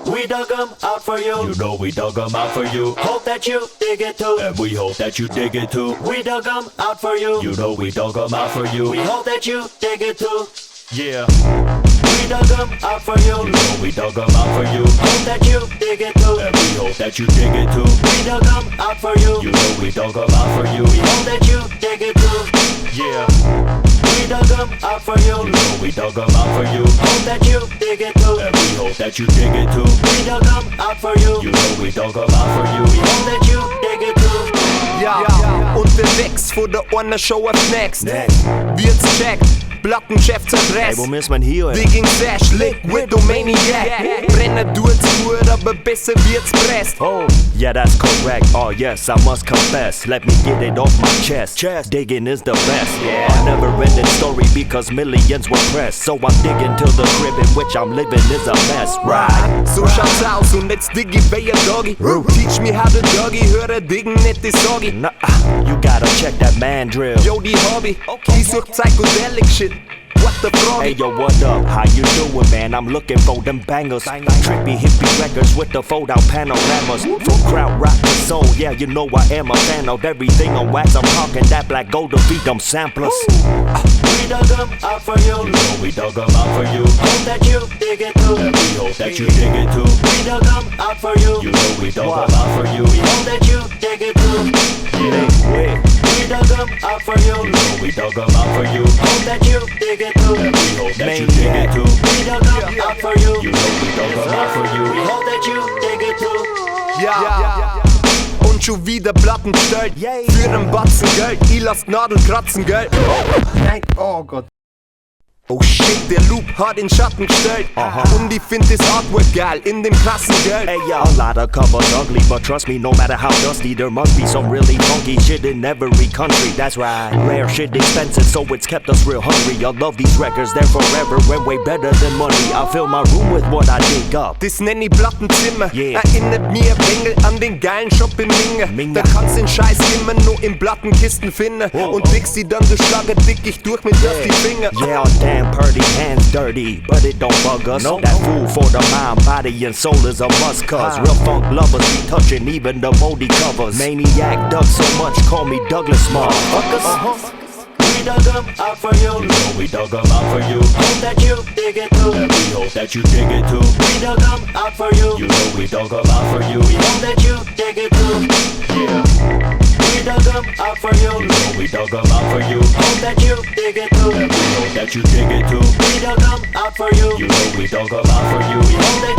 We dug 'em out for you. You know we dug 'em out for you. Hope that you dig it too. And we hope that you dig it too. We dug 'em out for you. You know we dug 'em out for you. We hope that you dig it too. Yeah. We dug 'em out for you. You know we dug 'em out for you. Hope that you dig it too. And we hope that you dig it too. We dug 'em out for you. You know we dug 'em out for you. We hope that you dig it too. Yeah. We dug 'em out for you. You know we dug 'em out for you. Hope that you dig it too. And we hope that you dig it too. We dug 'em out for you. You know we dug 'em out for you. We hope that you dig it too. Ja, unterwegs vor der Orner Show up next. Next. Wird's checkt, Plattenchef Ey, zerpresst. wo muss man hier? Digging Sash, Liquidomaniac. Brenner tut's gut, aber besser wird's presst. Oh, yeah, that's correct. Oh, yes, I must confess. Let me get it off my chest. Digging is the best. A never ending story because millions were pressed. So I'm digging till the crib in which I'm living is a mess, right? So schaut's aus und jetzt digg ich bei a Doggy. Teach me how to Doggy, höre diggen, nicht die Soggy. Nah, you gotta check that man drill. Yo, die Hobby, die sucht psychedelic shit. What the frog? Hey yo, what up? How you doing, man? I'm looking for them bangers. Trippy hippie records with the fold-out panoramas. From crowd rock to soul, yeah, you know I am a fan of everything on wax. I'm talking that black gold to beat them samplers. We dug 'em out for you. You know we dug 'em out for you. Hope that you dig it too. And we hope that you dig it too. We dug 'em out for you. You know we dug 'em out for you. We hope that you dig it too. Yeah. We dug 'em out for you. You know we dug 'em out for you. Hope that you dig it too. And we hope that you dig it too. We dug 'em out for you. You know we dug 'em out for We you. hope that you dig it too. Ja. Und schon wieder Platten gestellt. Für den Batzen Geld. Ich lass Nadel kratzen, Geld. Nein, oh Gott. Oh shit, der Loop hat in Schatten gestellt. Und ich find das Artwork geil in dem krassen Geld. Hey yo, a lot of covers ugly, but trust me, no matter how dusty, there must be some really funky shit in every country. That's right. Rare shit expensive, so it's kept us real hungry. I love these records, they're forever and way better than money. I fill my room with what I dig up. Das nenn ich Plattenzimmer. Yeah. Erinnert mir Bengel an den geilen Shop in Minge. Da kannst den Scheiß immer nur in Plattenkisten finden. Und dickst die dann, du Schlager dick ich durch mit auf die Finger. Yeah, damn purdy, hands dirty, but it don't bug us. Nope. That food for the mind, body, and soul is a must, cause real funk lovers be touching even the moldy covers. Maniac dug so much, call me Douglas motherfuckers. We dug 'em out for you. You know we dug 'em out for you. Hope that you dig it too. And we hope that you dig it too. We dug 'em out for you. You know we dug 'em out for you. We hope that you dig it too. Yeah. We dug 'em out for you. You know we dug 'em out for you. Hope that you dig it too. And we hope that you dig it too. We dug 'em out for you. You know we dug 'em out for you. We hope that